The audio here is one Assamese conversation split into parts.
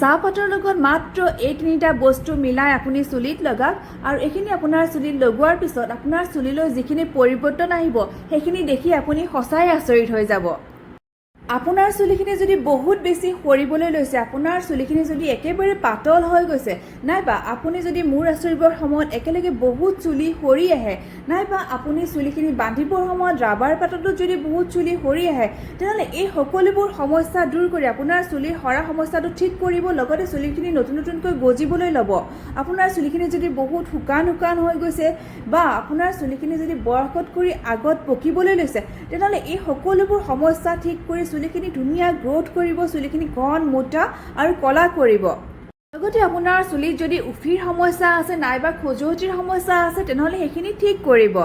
চাহপাতৰ লগত মাত্ৰ এই তিনিটা বস্তু মিলাই আপুনি চুলিত লগাওক আৰু এইখিনি আপোনাৰ চুলিত লগোৱাৰ পিছত আপোনাৰ চুলিলৈ যিখিনি পৰিৱৰ্তন আহিব সেইখিনি দেখি আপুনি সঁচাই আচৰিত হৈ যাব। আপোনাৰ চুলিখিনি যদি বহুত বেছি সৰিবলৈ লৈছে, আপোনাৰ চুলিখিনি যদি একেবাৰে পাতল হৈ গৈছে, নাইবা আপুনি যদি মূৰ আঁচুৰিবৰ সময়ত একেলগে বহুত চুলি সৰি আহে, নাইবা আপুনি চুলিখিনি বান্ধিবৰ সময়ত ৰাবাৰ পাততো যদি বহুত চুলি সৰি আহে, তেনেহ'লে এই সকলোবোৰ সমস্যা দূৰ কৰি আপোনাৰ চুলিৰ সৰা সমস্যাটো ঠিক কৰিব, লগতে চুলিখিনি নতুনকৈ গজিবলৈ ল'ব। আপোনাৰ চুলিখিনি যদি বহুত শুকান হৈ গৈছে বা আপোনাৰ চুলিখিনি যদি বয়সতকৈ আগত পকিবলৈ লৈছে, তেনেহ'লে এই সকলোবোৰ সমস্যা ঠিক কৰি চুলিখিনি ধুনীয়া গ্ৰোথ কৰিব, চুলিখিনি ঘন মোটা আৰু কলা কৰিব। লগতে আপোনাৰ চুলিত যদি উফিৰ সমস্যা আছে নাইবা খজুৱতিৰ সমস্যা আছে, তেনেহ'লে সেইখিনি ঠিক কৰিব।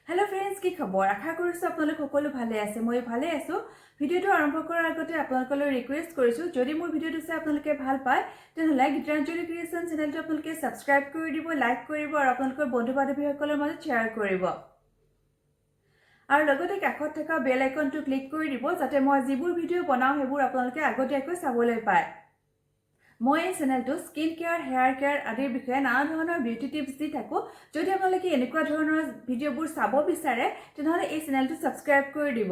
হেল্ল' ফ্ৰেণ্ডছ, কি খবৰ? আশা কৰিছোঁ আপোনালোক সকলো ভালে আছে। মই ভালে আছোঁ। ভিডিঅ'টো আৰম্ভ কৰাৰ আগতে আপোনালোকলৈ ৰিকুৱেষ্ট কৰিছোঁ, যদি মোৰ ভিডিঅ'টো চাই আপোনালোকে ভাল পায় তেনেহ'লে গীতাঞ্জলি ক্ৰিয়েশ্যন চেনেলটো আপোনালোকে ছাবস্ক্ৰাইব কৰি দিব, লাইক কৰিব আৰু আপোনালোকৰ বন্ধু বান্ধৱীসকলৰ মাজত শ্বেয়াৰ কৰিব। আৰু লগতে কাষত থকা বেল আইকনটো ক্লিক কৰি দিব, যাতে মই যিবোৰ ভিডিঅ' বনাওঁ সেইবোৰ আপোনালোকে আগতীয়াকৈ চাবলৈ পায়। মই এই চেনেলটো স্কিন কেয়াৰ, হেয়াৰ কেয়াৰ আদিৰ বিষয়ে নানা ধৰণৰ বিউটি টিপছ দি থাকোঁ। যদি আপোনালোকে এনেকুৱা ধৰণৰ ভিডিঅ'বোৰ চাব বিচাৰে তেনেহ'লে এই চেনেলটো ছাবস্ক্ৰাইব কৰি দিব।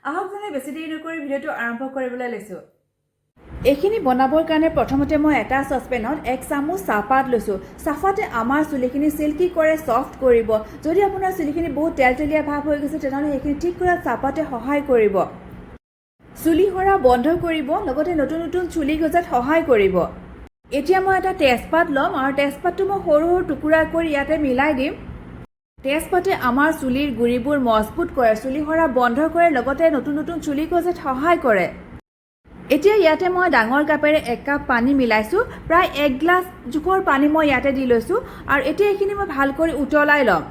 আহক যেনে বেছি দেৰি নকৰি ভিডিঅ'টো আৰম্ভ কৰিবলৈ লৈছোঁ। এইখিনি বনাবৰ কাৰণে প্ৰথমতে মই এটা চচপেনত 1 চামুচ চাহপাত লৈছোঁ। চাহপাতে আমাৰ চুলিখিনি চিল্কি কৰে, ছফ্ট কৰিব। যদি আপোনাৰ চুলিখিনি বহুত তেলতেলীয়া ভাৱ হৈ গৈছে তেনেহ'লে সেইখিনি ঠিক কৰাত চাহপাতে সহায় কৰিব। চুলি সৰা বন্ধ কৰিব, লগতে নতুন চুলি গজাত সহায় কৰিব। এতিয়া মই এটা তেজপাত ল'ম আৰু তেজপাতটো মই সৰু টুকুৰা কৰি ইয়াতে মিলাই দিম। তেজপাতে আমাৰ চুলিৰ গুৰিবোৰ মজবুত কৰে, চুলি সৰা বন্ধ কৰে, লগতে নতুন চুলি গজাত সহায় কৰে। এতিয়া ইয়াতে মই ডাঙৰ কাপেৰে 1 কাপ পানী মিলাইছোঁ। প্ৰায় 1 গ্লাছ জোখৰ পানী মই ইয়াতে দি লৈছোঁ আৰু এতিয়া এইখিনি মই ভাল কৰি উতলাই ল'ম।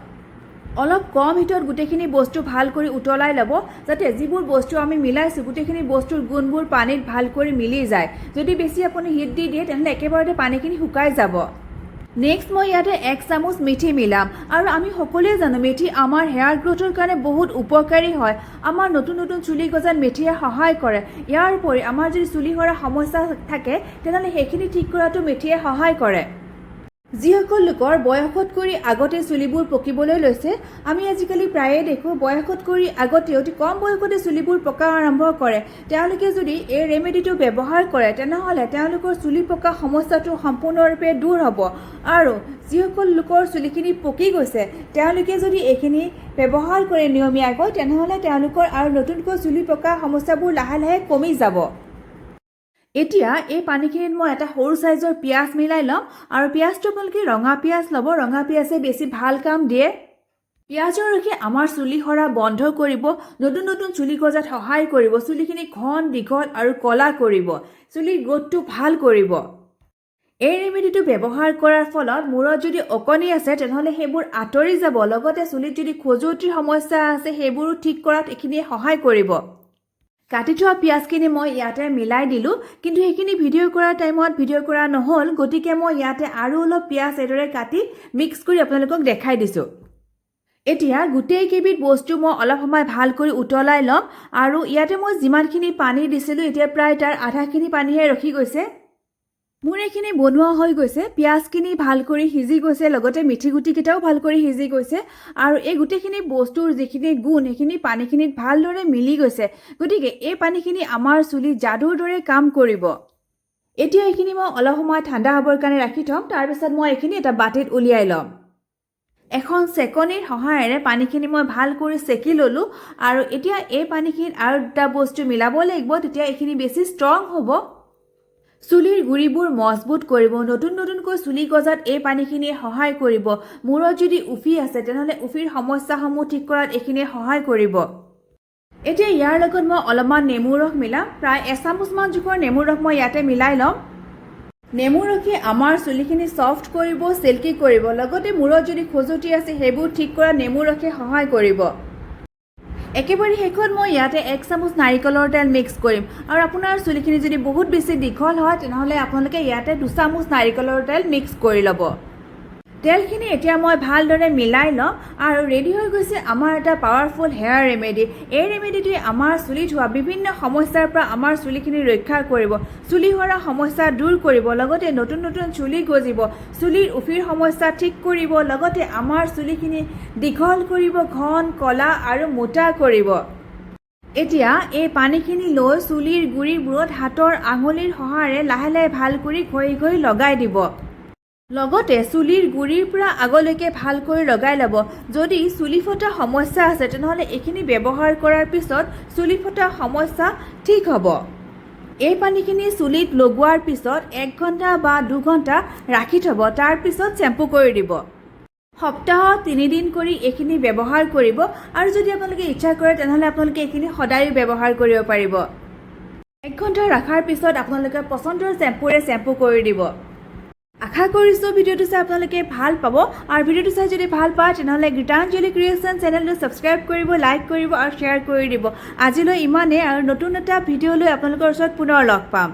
অলপ কম হিটত গোটেইখিনি বস্তু ভাল কৰি উতলাই ল'ব, যাতে যিবোৰ বস্তু আমি মিলাইছোঁ গোটেইখিনি বস্তুৰ গুণবোৰ পানীত ভাল কৰি মিলি যায়। যদি বেছি আপুনি হিট দি দিয়ে তেনেহ'লে একেবাৰতে পানীখিনি শুকাই যাব। নেক্সট মই ইয়াতে 1 চামুচ মেথি মিলাম আৰু আমি সকলোৱে জানো মেথি আমাৰ হেয়াৰ গ্ৰোথৰ কাৰণে বহুত উপকাৰী হয়। আমাৰ নতুন চুলি গজাত মেথিয়ে সহায় কৰে। ইয়াৰ উপৰি আমাৰ যদি চুলি সৰা সমস্যা থাকে তেনেহ'লে সেইখিনি ঠিক কৰাটো মেথিয়ে সহায় কৰে। যিসকল লোকৰ বয়সতকৈ আগতে চুলিবোৰ পকিবলৈ লৈছে, আমি আজিকালি প্ৰায়ে দেখোঁ বয়সতকৈ আগতে অতি কম বয়সতে চুলিবোৰ পকা আৰম্ভ কৰে। তেওঁলোকে যদি এই ৰেমেডিটো ব্যৱহাৰ কৰে তেনেহ'লে তেওঁলোকৰ চুলি পকা সমস্যাটো সম্পূৰ্ণৰূপে দূৰ হ'ব। আৰু যিসকল লোকৰ চুলিখিনি পকি গৈছে তেওঁলোকে যদি এইখিনি ব্যৱহাৰ কৰে নিয়মীয়াকৈ, তেনেহ'লে তেওঁলোকৰ আৰু নতুনকৈ চুলি পকা সমস্যাবোৰ লাহে কমি যাব। এতিয়া এই পানীখিনিত মই এটা সৰু সাইজৰ পিঁয়াজ মিলাই ল'ম আৰু পিঁয়াজটো আপোনালোকে ৰঙা পিঁয়াজ ল'ব। ৰঙা পিঁয়াজে বেছি ভাল কাম দিয়ে। পিঁয়াজৰ ৰসে আমাৰ চুলি সৰা বন্ধ কৰিব, নতুন চুলি গজাত সহায় কৰিব, চুলিখিনি ঘন দীঘল আৰু কলা কৰিব, চুলিৰ গ্ৰোথটো ভাল কৰিব। এই ৰেমেডিটো ব্যৱহাৰ কৰাৰ ফলত মূৰত যদি অকণি আছে তেনেহ'লে সেইবোৰ আঁতৰি যাব, লগতে চুলিত যদি খজুৱতিৰ সমস্যা আছে সেইবোৰো ঠিক কৰাত এইখিনিয়ে সহায় কৰিব। কাটি থোৱা পিঁয়াজখিনি মই ইয়াতে মিলাই দিলোঁ, কিন্তু সেইখিনি ভিডিঅ' কৰাৰ টাইমত ভিডিঅ' কৰা নহ'ল, গতিকে মই ইয়াতে আৰু অলপ পিঁয়াজ এইদৰে কাটি মিক্স কৰি আপোনালোকক দেখাই দিছোঁ। এতিয়া গোটেইকেইবিধ বস্তু মই অলপ সময় ভাল কৰি উতলাই ল'ম আৰু ইয়াতে মই যিমানখিনি পানী দিছিলোঁ এতিয়া প্ৰায় তাৰ আধাখিনি পানীহে ৰখি গৈছে। মোৰ এইখিনি বনোৱা হৈ গৈছে, পিঁয়াজখিনি ভাল কৰি সিজি গৈছে, লগতে মিঠি গুটিকেইটাও ভাল কৰি সিজি গৈছে আৰু এই গোটেইখিনি বস্তুৰ যিখিনি গুণ সেইখিনি পানীখিনিত ভালদৰে মিলি গৈছে। গতিকে এই পানীখিনি আমাৰ চুলি যাদুৰ দৰে কাম কৰিব। এতিয়া এইখিনি মই অলপ সময় ঠাণ্ডা হ'বৰ কাৰণে ৰাখি থ'ম, তাৰপিছত মই এইখিনি এটা বাটিত উলিয়াই ল'ম। এখন চেকনিৰ সহায়েৰে পানীখিনি মই ভাল কৰি চেকি ল'লোঁ আৰু এতিয়া এই পানীখিনিত আৰু দুটা বস্তু মিলাব লাগিব, তেতিয়া এইখিনি বেছি ষ্ট্ৰং হ'ব। চুলিৰ গুৰিবোৰ মজবুত কৰিব, নতুনকৈ চুলি গজাত এই পানীখিনিয়ে সহায় কৰিব। মূৰত যদি উফি আছে তেনেহ'লে উফিৰ সমস্যাসমূহ ঠিক কৰাত এইখিনিয়ে সহায় কৰিব। এতিয়া ইয়াৰ লগত মই অলপমান নেমুৰ ৰস মিলাম। প্ৰায় 1 চামুচমান জোখৰ নেমুৰ ৰস মই ইয়াতে মিলাই ল'ম। নেমুৰ ৰসে আমাৰ চুলিখিনি ছফ্ট কৰিব, চিল্কি কৰিব, লগতে মূৰত যদি খজুৱতি আছে সেইবোৰ ঠিক কৰাত নেমুৰ ৰসে সহায় কৰিব। একেবাৰে শেষত মই ইয়াতে 1 চামুচ নাৰিকলৰ তেল মিক্স কৰিম আৰু আপোনাৰ চুলিখিনি যদি বহুত বেছি দীঘল হয় তেনেহ'লে আপোনালোকে ইয়াতে 2 চামুচ নাৰিকলৰ তেল মিক্স কৰি ল'ব। তেলখিনি এতিয়া মই ভালদৰে মিলাই লওঁ আৰু ৰেডি হৈ গৈছে আমাৰ এটা পাৱাৰফুল হেয়াৰ ৰেমেডি। এই ৰেমেডিটোৱে আমাৰ চুলিত হোৱা বিভিন্ন সমস্যাৰ পৰা আমাৰ চুলিখিনি ৰক্ষা কৰিব, চুলি সৰা সমস্যা দূৰ কৰিব, লগতে নতুন নতুন চুলি গজিব, চুলিৰ উফিৰ সমস্যা ঠিক কৰিব, লগতে আমাৰ চুলিখিনি দীঘল কৰিব, ঘন, কলা আৰু মোটা কৰিব। এতিয়া এই পানীখিনি লৈ চুলিৰ গুৰিবোৰত হাতৰ আঙুলিৰ সহায়েৰে লাহে লাহে ভাল কৰি ঘঁহি ঘঁহি লগাই দিব। লগতে চুলিৰ গুৰিৰ পৰা আগলৈকে ভালকৈ লগাই ল'ব। যদি চুলি ফটা সমস্যা আছে তেনেহ'লে এইখিনি ব্যৱহাৰ কৰাৰ পিছত চুলি ফটা সমস্যা ঠিক হ'ব। এই পানীখিনি চুলিত লগোৱাৰ পিছত 1 ঘণ্টা বা 2 ঘণ্টা ৰাখি থ'ব, তাৰপিছত চেম্পু কৰি দিব। সপ্তাহত 3 দিন কৰি এইখিনি ব্যৱহাৰ কৰিব আৰু যদি আপোনালোকে ইচ্ছা কৰে তেনেহ'লে আপোনালোকে এইখিনি সদায় ব্যৱহাৰ কৰিব পাৰিব। 1 ঘণ্টা ৰখাৰ পিছত আপোনালোকে পচন্দৰ চেম্পুৰে চেম্পু কৰি দিব। আশা কৰিছোঁ ভিডিঅ'টো চাই আপোনালোকে ভাল পাব আৰু ভিডিঅ'টো চাই যদি ভাল পায় তেনেহ'লে গীতাঞ্জলি ক্ৰিয়েশ্যন চেনেলটো ছাবস্ক্ৰাইব কৰিব, লাইক কৰিব আৰু শ্বেয়াৰ কৰি দিব। আজিলৈ ইমানেই, আৰু নতুন এটা ভিডিঅ' লৈ আপোনালোকৰ ওচৰত পুনৰ লগ পাম।